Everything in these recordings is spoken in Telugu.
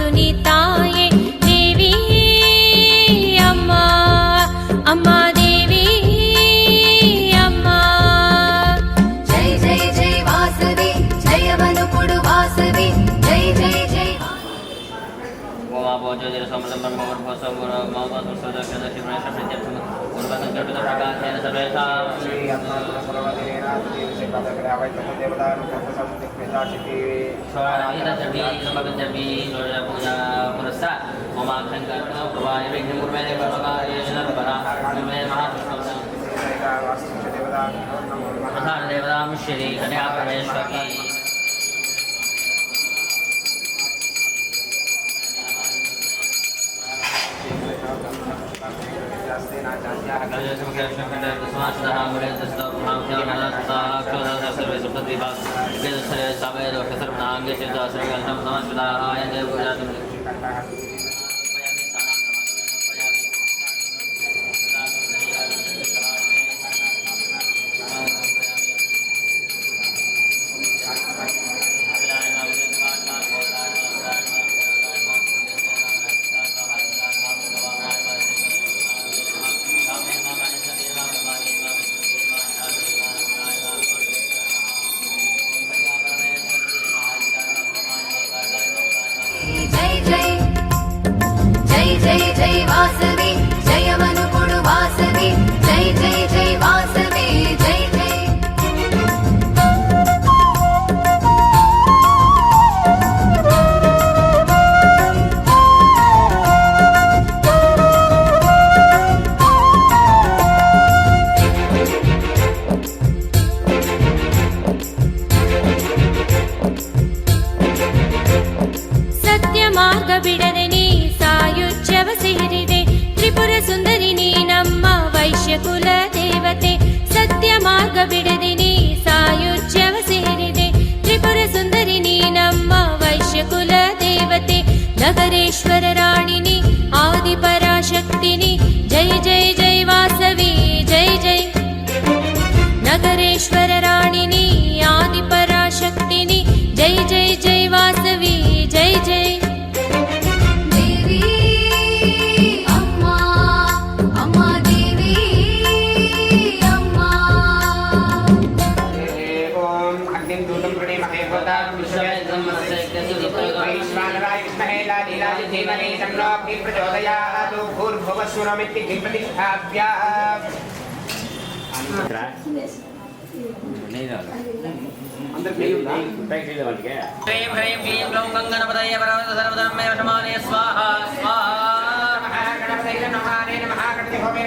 सुनीताये देवी अम्मा अम्मा देवी अम्मा जय जय जय वासवी जय वनुपुडु वासवी जय जय जय ओमा बोजो जय समृद्धं ब्रह्मवर भोसव मामा सुसुदक दक्षिण प्रत्यक्ष पूर्वतं कर्तुं प्रकाशेन सर्वेषां श्री अम्मा प्रवदेना देवसे पदग्रावै देवता मुखसंस्कृताचिति स्वाहायतजपि समगजपि नोरा पूजा पुरस्ता ओमाख्यंकर प्रवाय विघ्न गुरुमेने परमकार्येषु सर्वदा मे महापुष्पं देवता प्रधान देवता श्री कन्या परमेश्वरी नगरेश्वर राणिनी आदिपराशक्तिनी जय जय जय वासवी जय जय नगरेश्वर राणिनी आदिपराशक्तिनी जय जय जय वासवी जय जय देवी अम्मा अम्मा देवी अम्मा ओम अग्निं दूतं प्रणेमहे भवतां विश्वमेधं लीलाज धीमहि तन्नो अग्नि प्रचोदयात् भूर्भुवः स्वरमिति प्रतिष्ठाप्य ह्रीं ह्रीं क्लीं ग्लौं गङ्गणपतये वरवरद सर्वदं मे वशमाने स्वाहा स्वाहा महागणपतये नमः नमः गणपतिभवे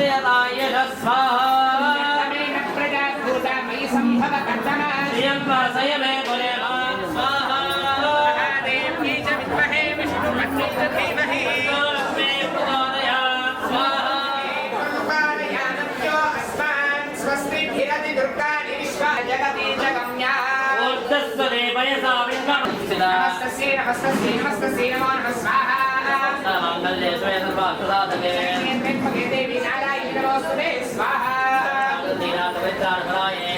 उदयताय स्वाहा संभव स्वाहा महादेव्यै च विद्महे विष्णुपत्न्यै च धीमहि लक्ष्मी प्रचोदयात् स्वाहा स्वस्ति भिरति दुर्गाणि विश्वा जगति जगम्या ऊर्ध्वस्वरे वयसा विद्मस्थिता नमस्तस्यै नमस्तस्यै नमस्तस्यै नमो नमः स्वाहा माङ्गल्ये स्वये सर्वार्थसाधके त्र्यम्बके देवी नारायणी नमोस्तुते स्वाहा दीनाथ पवित्राणपराये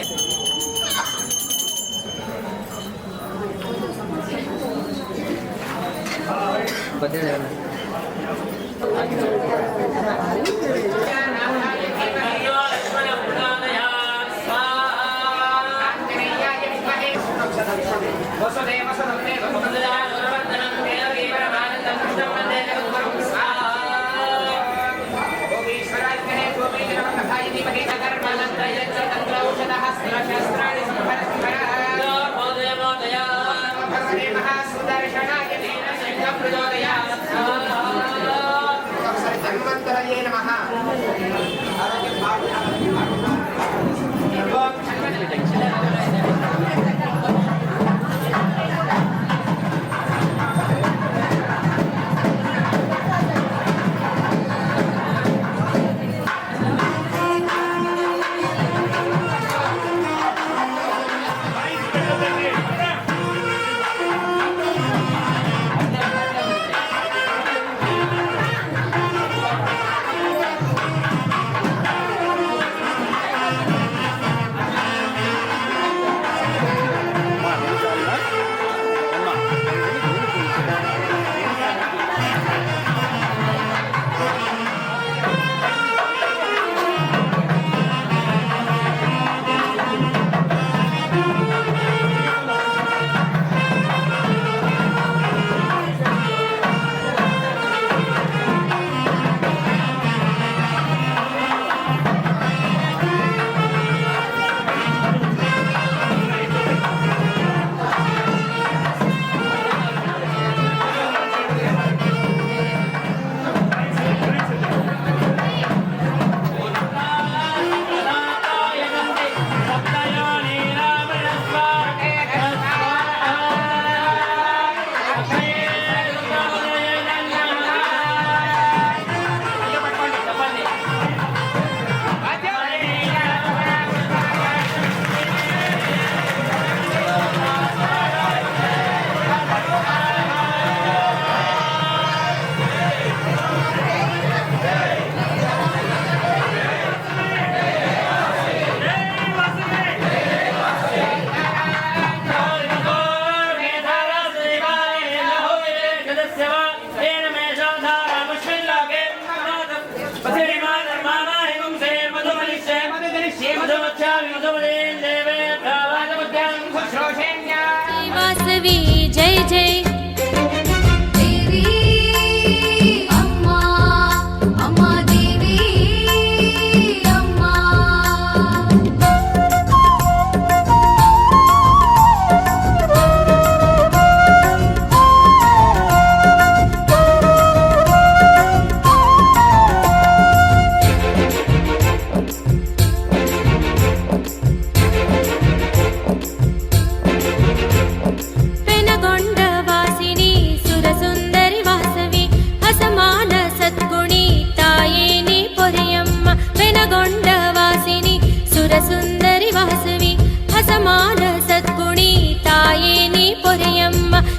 वासवी जय जय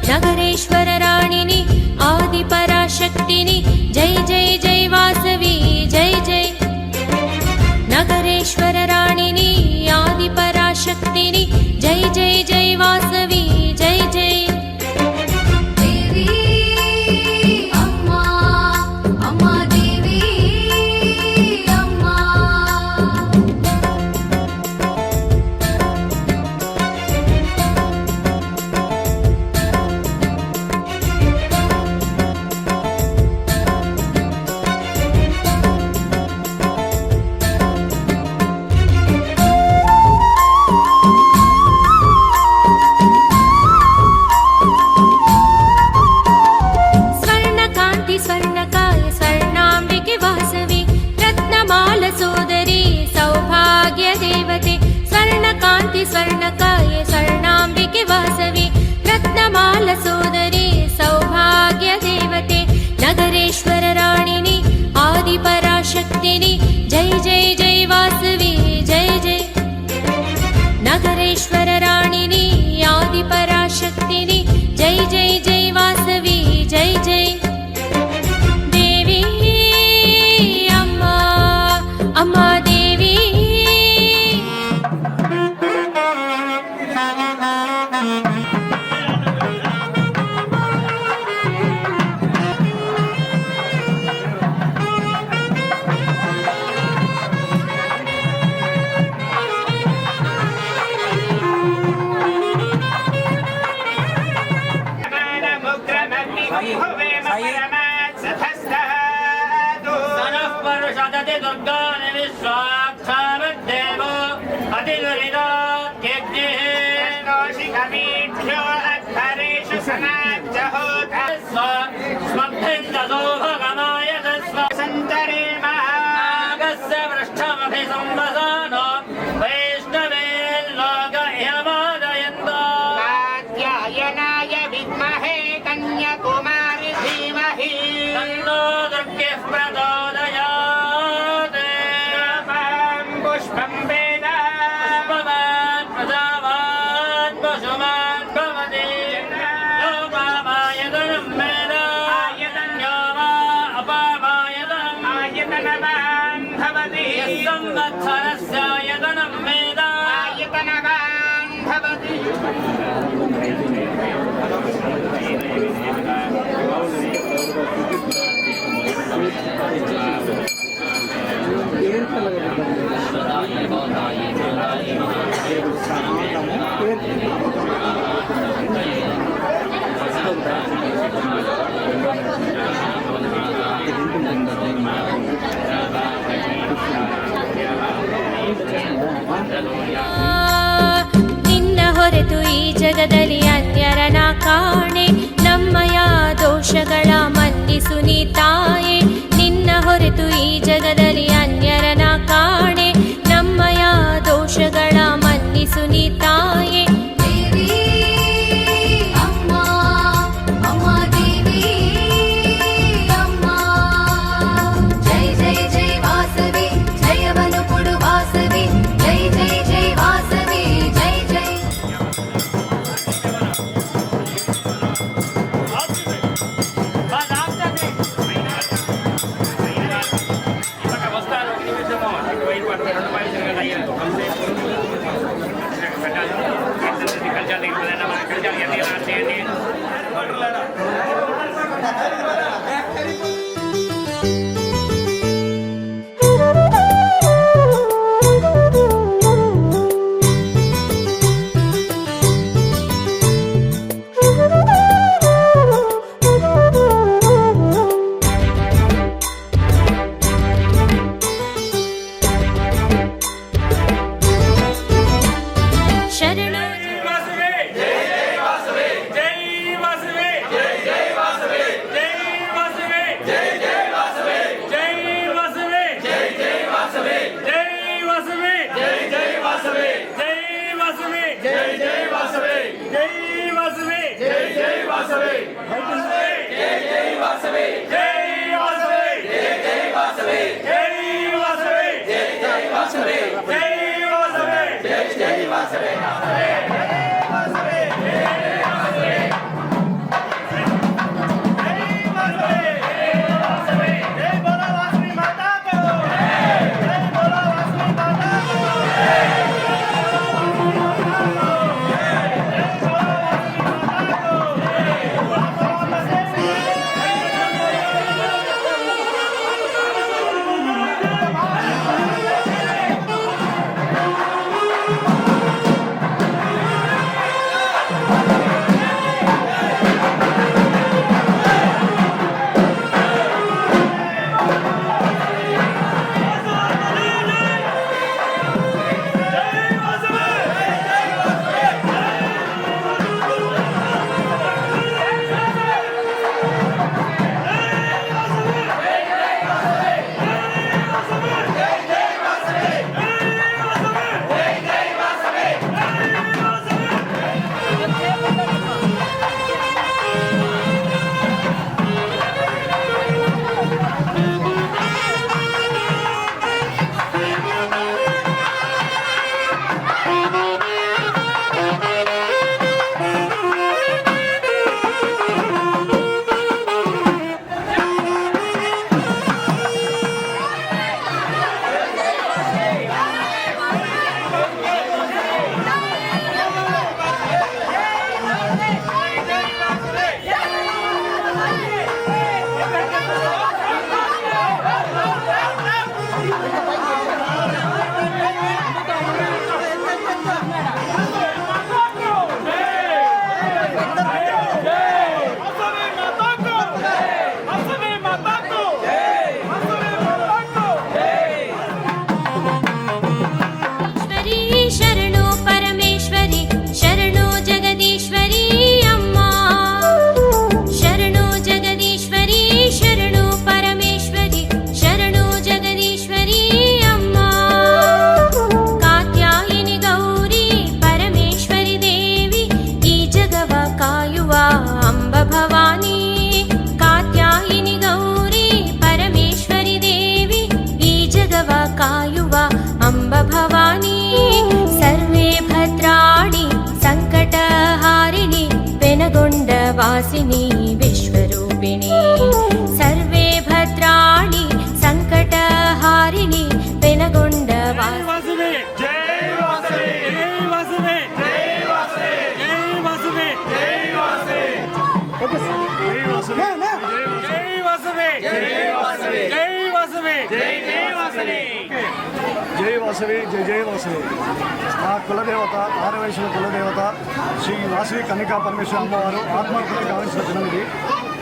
नगरेश्वर राणिनी आदिपराशक्तिनी जय जय जय वासवी जय जय नगरेश्वर राणिनी आदिपराशक्तिनी जय जय जय वासवी जय जय स्वर्णकाये स्वर्णाम्बिके वासवी रत्नमाल सोदरी सौभाग्य देवते नगरेश्वर राणिनि आदिपराशक्तिनि जय जय जय वासवी जय जय नगरेश्वर राणिनि आदिपराशक्तिनि जय जय जय वासवी जय जय देवी अम्मा अम्मा देवी ನಿನ್ನ ಹೊರತು ಈ ಜಗದಲ್ಲಿ ಅನ್ಯರನ ಕಾಣೆ ನಮ್ಮಯ ದೋಷಗಳ ಮನ್ನಿಸು ನೀ ತಾಯೇ ನಿನ್ನ ಹೊರತು ಈ ಜಗದಲ್ಲಿ ಅನ್ಯರನ ಕಾಣೆ ನಮ್ಮಯ ದೋಷಗಳ ಮನ್ನಿಸು ನೀ ತಾಯೇ अम्ब भवानी सर्वे भद्राणि सङ्कटहारिणि पेनगोण्डवासिनी विश्वरूपिणी सर्वे भद्राणि सङ्कटहारिणि पेनगोण्डवासिनी జై వాసవి జయ జయ వాసవి. మా కులదేవత ఆరవయసుల కులదేవత శ్రీ వాసవి కన్నికా పరమేశ్వర అమ్మవారు ఆత్మహత్య గావించిన దినం ఇది.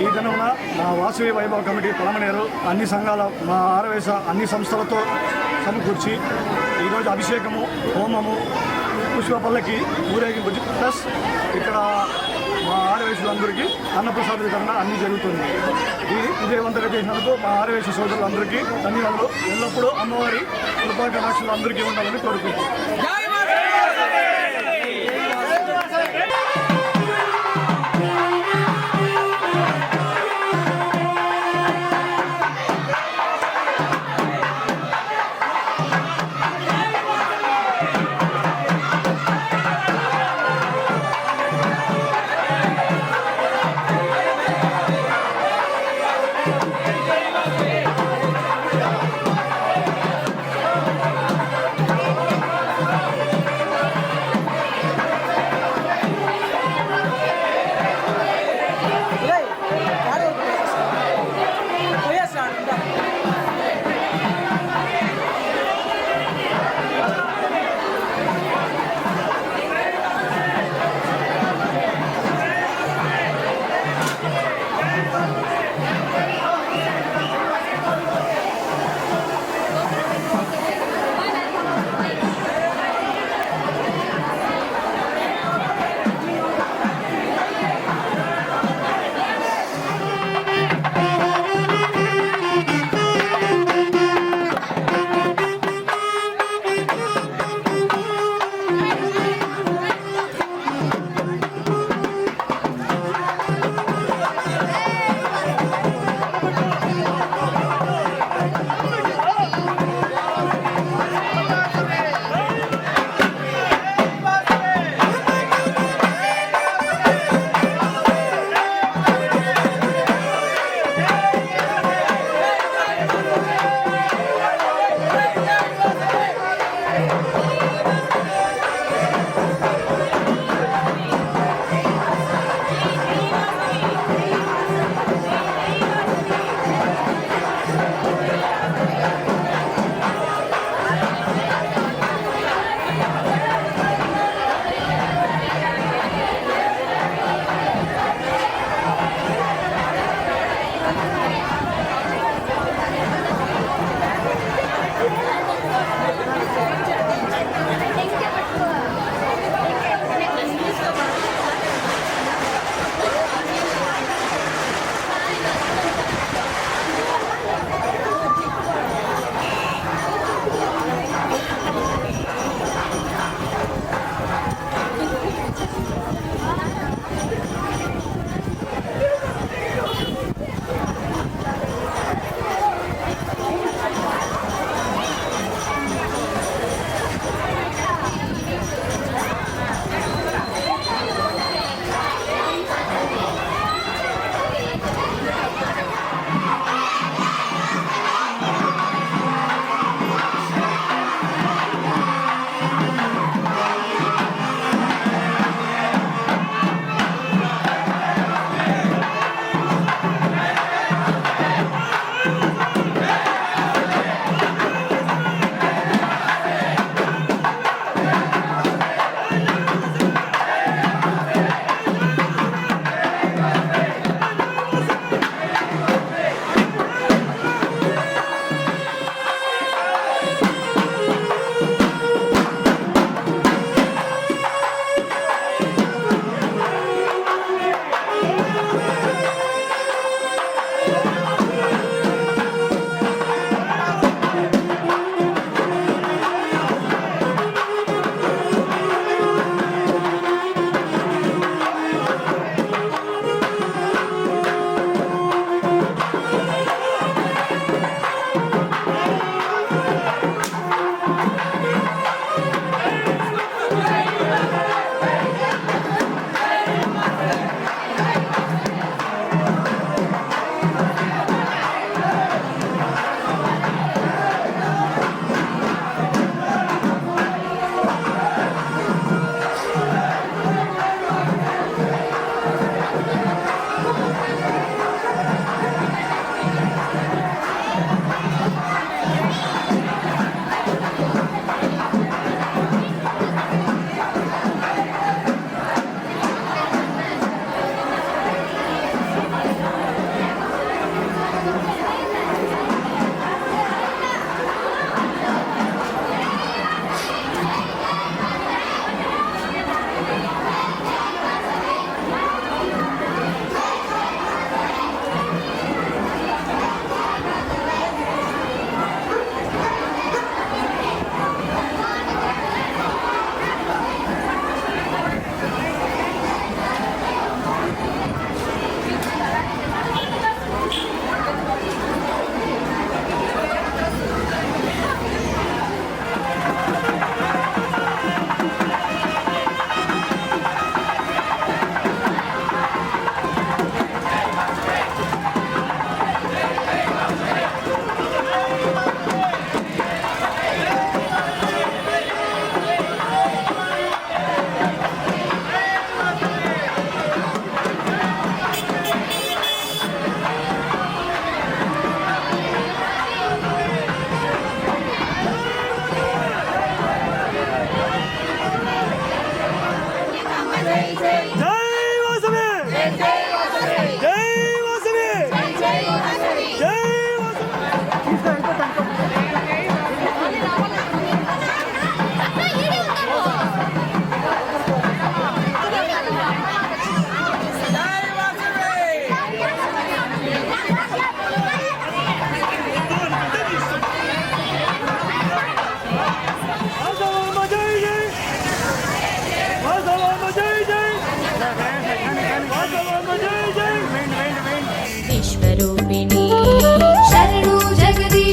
ఈ దినమున మా వాసవి వైభవ కమిటీ పలమనేరు అన్ని సంఘాల మా ఆరవయస అన్ని సంస్థలతో సమకూర్చి ఈరోజు అభిషేకము హోమము పుష్పపల్లకి ఊరేగింపు ప్లస్ ఇక్కడ మా ఆరవయసులందరికీ అన్నప్రసాద వితరణ అన్నీ జరుగుతుంది. ఇది విజయవంతంగా చేసినందుకు మా ఆరవయసు సోదరులందరికీ ధన్యవాదాలు. ఎల్లప్పుడూ అమ్మవారి కృపా కటాక్షలు అందరికీ ఉండాలని కోరుకుంటున్నాను.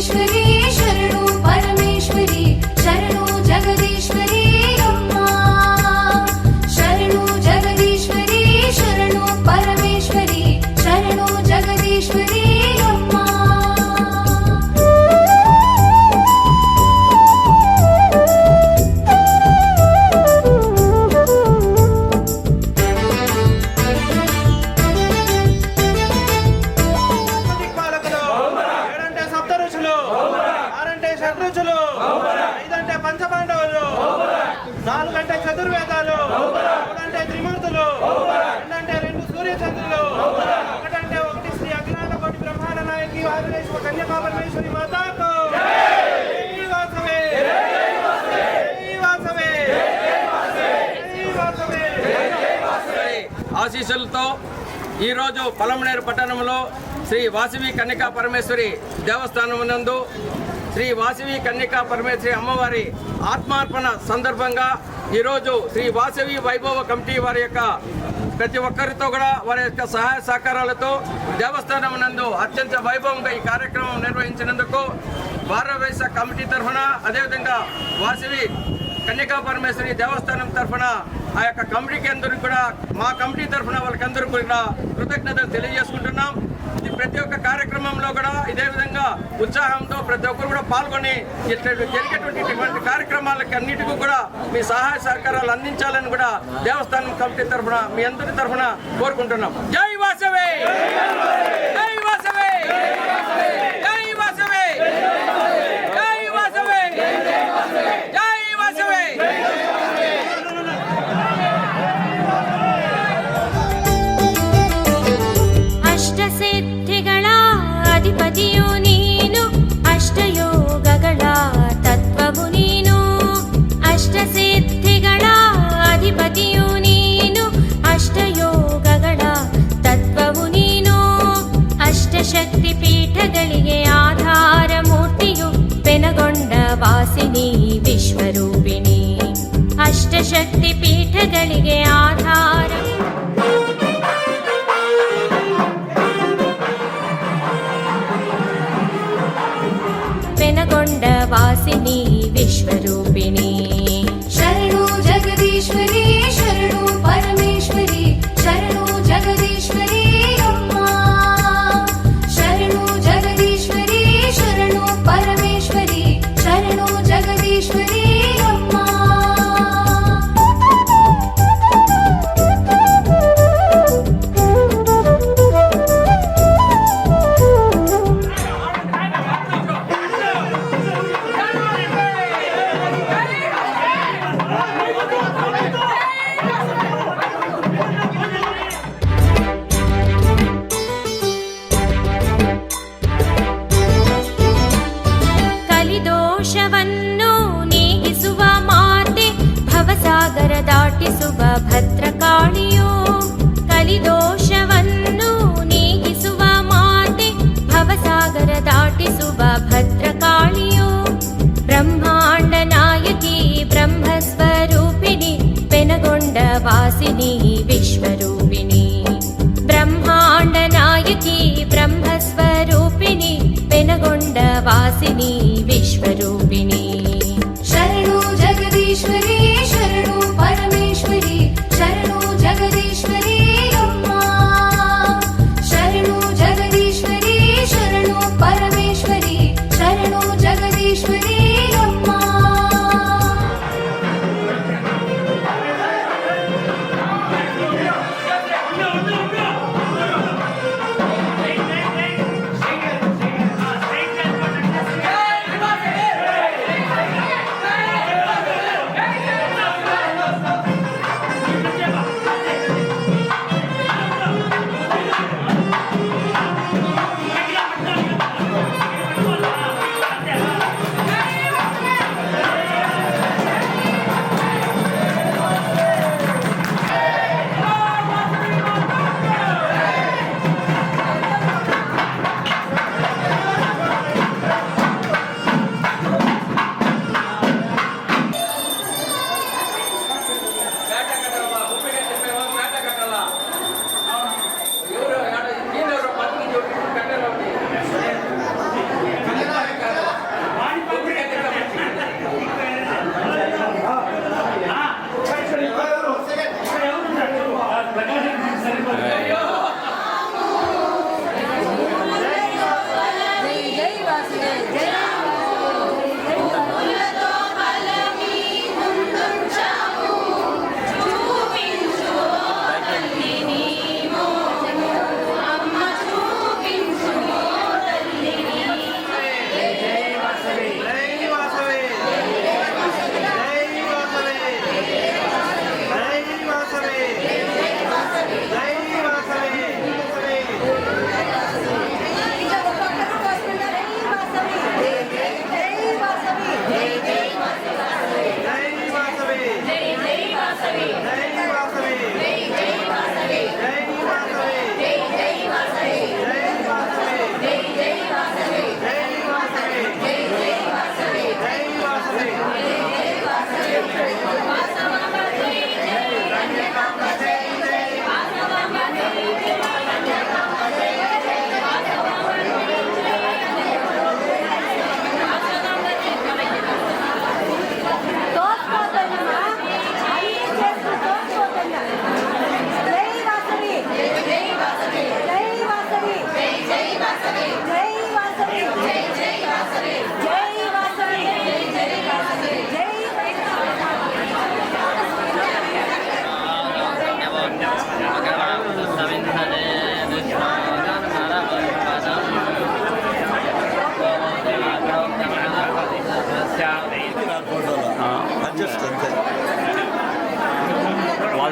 जगदीश्वरी शरणु परमेश्वरी शरणु जगदीश्वरी अम्मा शरणु जगदीश्वरी शरणु परमेश्वरी शरणु जगदीश्वरी अम्मा షడ్రుచులు, 5 అంటే పంచపాండవులు, 4 అంటే చతుర్వేదాలు, 3 అంటే త్రిమూర్తులు, 2 అంటే 2 సూర్యచంద్రులు, 1 అంటే 1 శ్రీ అఖిలాండ కోటి బ్రహ్మాండ నాయకి వాదినేశ్వర కన్యకా పరమేశ్వరి మాతాకు జై వాసవే, జై వాసవే, జై వాసవే. ఆశీస్సులతో ఈరోజు పలమనేరు పట్టణంలో శ్రీ వాసవి కన్యకా పరమేశ్వరి దేవస్థానం నందు శ్రీ వాసవి కన్యకా పరమేశ్వరి అమ్మవారి ఆత్మార్పణ సందర్భంగా ఈరోజు శ్రీ వాసవి వైభవ కమిటీ వారి యొక్క ప్రతి ఒక్కరితో కూడా వారి యొక్క సహాయ సహకారాలతో దేవస్థానం నందు అత్యంత వైభవంగా ఈ కార్యక్రమం నిర్వహించినందుకు భారతదేశ కమిటీ తరఫున అదేవిధంగా వాసవి కన్యకా పరమేశ్వరి దేవస్థానం తరఫున ఆ యొక్క కమిటీకి అందరికీ కూడా మా కమిటీ తరఫున వాళ్ళకందరూ కూడా కృతజ్ఞతలు తెలియజేసుకుంటున్నాం. ఈ ప్రతి ఒక్క కార్యక్రమంలో కూడా ఇదే విధంగా ఉత్సాహంతో ప్రతి ఒక్కరు కూడా పాల్గొని ఇట్లా జరిగేటువంటి కార్యక్రమాలకి అన్నిటికీ కూడా మీ సహాయ సహకారాలు అందించాలని కూడా దేవస్థానం కమిటీ తరఫున మీ అందరి తరఫున కోరుకుంటున్నాం. జై వాసవే, జై వాసవే, జై వాసవే, జై వాసవే, జై వాసవే. ಅಷ್ಟಸಿದ್ಧಿಗಳ ಅಧಿಪತಿಯು ನೀನು ಅಷ್ಟಯೋಗಗಳ ತತ್ವವು ನೀನು ಅಷ್ಟಸಿದ್ಧಿಗಳ ಅಧಿಪತಿಯು ನೀನು ಅಷ್ಟಯೋಗಗಳ ತತ್ವವು ನೀನು ಅಷ್ಟಶಕ್ತಿ ಪೀಠಗಳಿಗೆ ಆಧಾರ ಮೂರ್ತಿಯು ಪೆನಗೊಂಡ ವಾಸಿನಿ ವಿಶ್ವರೂಪಿಣಿ ಅಷ್ಟಶಕ್ತಿ ಪೀಠಗಳಿಗೆ ಆಧಾರ పెనగొండ వాసిని విశ్వరూపిణి శరణు జగదీశ్వరి శరణు పరమేశ్వరి శరణు జగదీశ్వరి అమ్మా శరణు జగదీశ్వరి శరణు పరమేశ్వరి శరణు జగదీశ్వరి అమ్మా ಕಲಿದೋಷವನ್ನು ನೀಗಿಸುವ ಮಾತೆ ಭವಸಾಗರ ದಾಟಿಸುವ ಭದ್ರಕಾಳಿಯೋ ಕಲಿದೋಷವನ್ನು ನೀಗಿಸುವ ಮಾತೆ ಭವಸಾಗರ ದಾಟಿಸುವ ಭದ್ರಕಾಳಿಯೋ ಬ್ರಹ್ಮಾಂಡ ನಾಯಕಿ ಬ್ರಹ್ಮಸ್ವರೂಪಿಣಿ ಪೆನಗೊಂಡ ವಾಸಿನಿ ವಿಶ್ವರೂಪಿಣಿ ಬ್ರಹ್ಮಾಂಡ ನಾಯಕಿ ಬ್ರಹ್ಮಸ್ವರೂಪಿಣಿ ಪೆನಗೊಂಡ ವಾಸಿನಿ ವಿಶ್ವರೂಪಿಣಿ ಶರಣು ಜಗದೀಶ್ವರಿ ಶರಣು ಪರಮೇಶ್ವರಿ ಶರಣು ಜಗದೀಶ್ವರಿ ಅಮ್ಮಾ ಶರಣು ಜಗದೀಶ್ವರಿ ಶರಣು ಪರಮೇಶ್ವರಿ ಶರಣು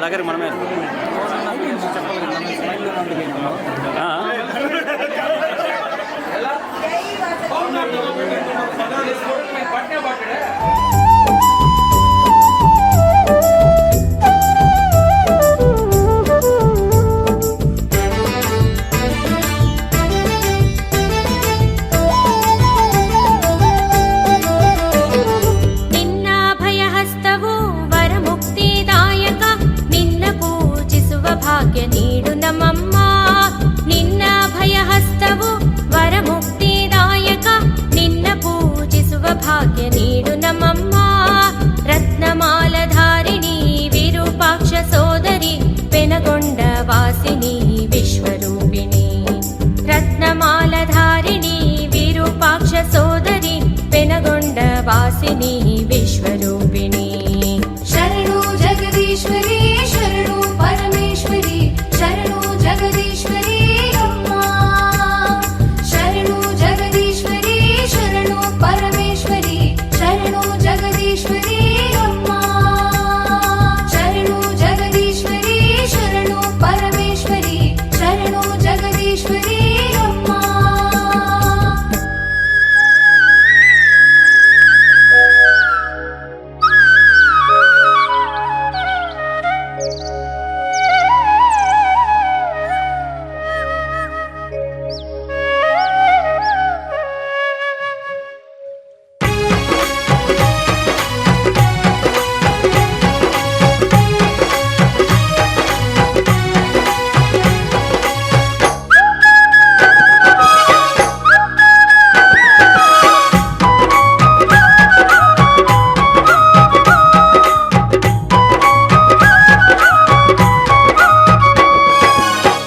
వాళ్ళ దగ్గరికి మనమే ಭಾಗ್ಯ ನೀಡು ನಮ್ಮಮ್ಮ ನಿನ್ನ ಭಯಹಸ್ತವು ವರಮುಕ್ತಿದಾಯಕ ನಿನ್ನ ಪೂಜಿಸುವ ಭಾಗ್ಯ ನೀಡು ನಮ್ಮಮ್ಮ ರತ್ನಮಾಲಧಾರಿಣಿ ವಿರೂಪಾಕ್ಷ ಸೋದರಿ ಪೆನಗೊಂಡ ವಾಸಿನಿ ವಿಶ್ವರೂಪಿಣಿ ರತ್ನಮಾಲಧಾರಿಣಿ ವಿರೂಪಾಕ್ಷ ಸೋದರಿ ಪೆನಗೊಂಡ ವಾಸಿನಿ ವಿಶ್ವರೂಪಿಣಿ ಶರಣು ಜಗದೀಶ್ವರಿ ಶರಣು ಪರಮೇಶ್ವರಿ ಶರಣು ಜಗದೀಶ್ವರಿ ಅಮ್ಮ ಶರಣು ಜಗದೀಶ್ವರಿ ಶರಣು ಪರಮೇಶ್ವರಿ ಶರಣು ಜಗದೀಶ್ವರಿ ಅಮ್ಮ ಶರಣು ಜಗದೀಶ್ವರಿ ಶರಣು ಪರಮೇಶ್ವರಿ ಶರಣು ಜಗದೀಶ್ವರಿ ಅಮ್ಮ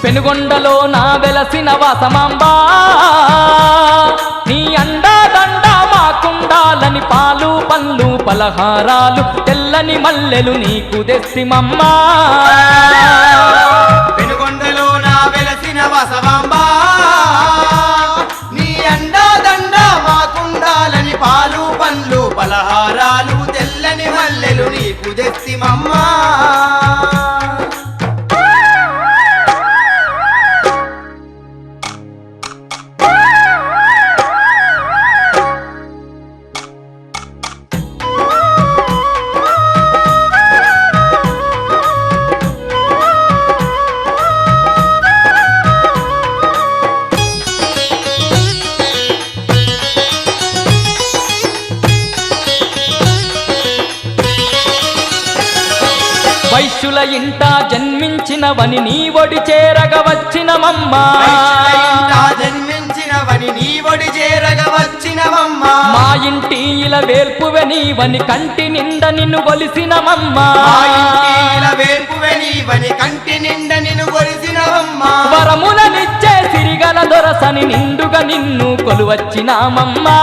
పెనుగొండలో నా వెలసిన వాసమాంబా నీ అండా దండ మాకుండాలని పాలు పళ్ళు పలహారాలు తెల్లని మల్లెలు నీకు తెస్తిమమ్మా పెనుగొండలో నా వెలసిన వాసవాంబా నీ అండా దండ మాకుండాలని పాలు పండ్లు పలహారాలు తెల్లని మల్లెలు నీకు తెస్తిమమ్మా వైశ్యుల ఇంట జన్మించినవని నీ ఒడి చేరగ వచ్చినమమ్మా జన్మించినవని నీ ఒడి చేరగ వచ్చినమమ్మా మా ఇంటి ఇలా వేల్పువె నీవని కంటి నిండ నిన్ను కొలిసినమమ్మా వేల్పువె నీవని కంటి నిండ నిన్ను కొలిసినమమ్మా వరములనిచ్చే సిరిగల దొరసని నిండుగా నిన్ను కొలువచ్చినామమ్మా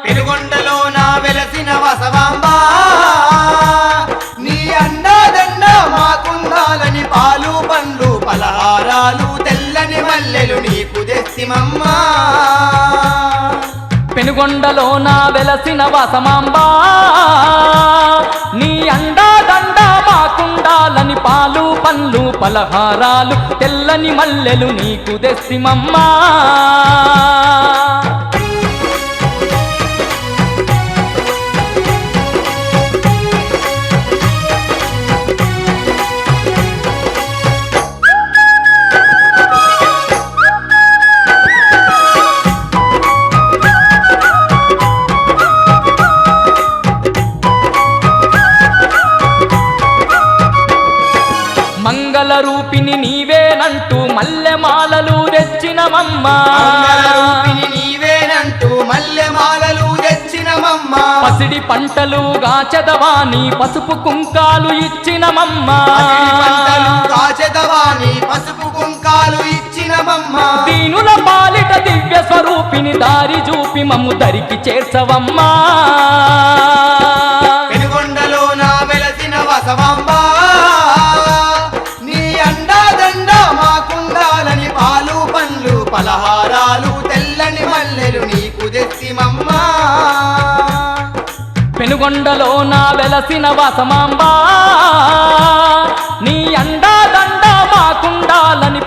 పెనుగొండలో నా వెలసిన వసవాంబా నీ అండాదండ మాకుండాలని పాలు పండ్లు పలహారాలు తెల్లని మల్లెలు నీకు తెస్తిమమ్మా పెనుగొండలో నా వెలసిన వాసమాంబా నీ అండా దండ మాకుండాలని పాలు పండ్లు పలహారాలు తెల్లని మల్లెలు నీకు తెస్తిమమ్మా మంగళ రూపిణి నీవేనంటూ మల్లెమాలలు తెచ్చినమమ్మా నీవేనంటూ మల్లెమాలలు తెచ్చినమమ్మా పసిడి పంటలు గాచెదవాని పసుపు కుంకాలు ఇచ్చినమమ్మా గాచెదవాని పసుపు కుంకాలు ఇచ్చినమమ్మా దీనుల పాలిట దివ్య స్వరూపిణి దారి చూపి మమ్ము దరికి చేర్చవమ్మా పెనుగొండలో నా వెలసిన వసవాంబా నీ అండాదండ మాకుండాలని పాలు పండ్లు పలహారాలు తెల్లని మల్లెలు నీకు తెస్తిమమ్మా పెనుగొండలో నా వెలసిన వాసమాంబా నీ అండా దండ మాకుండాలని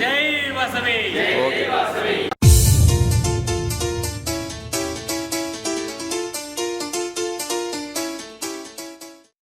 జై వాసవి.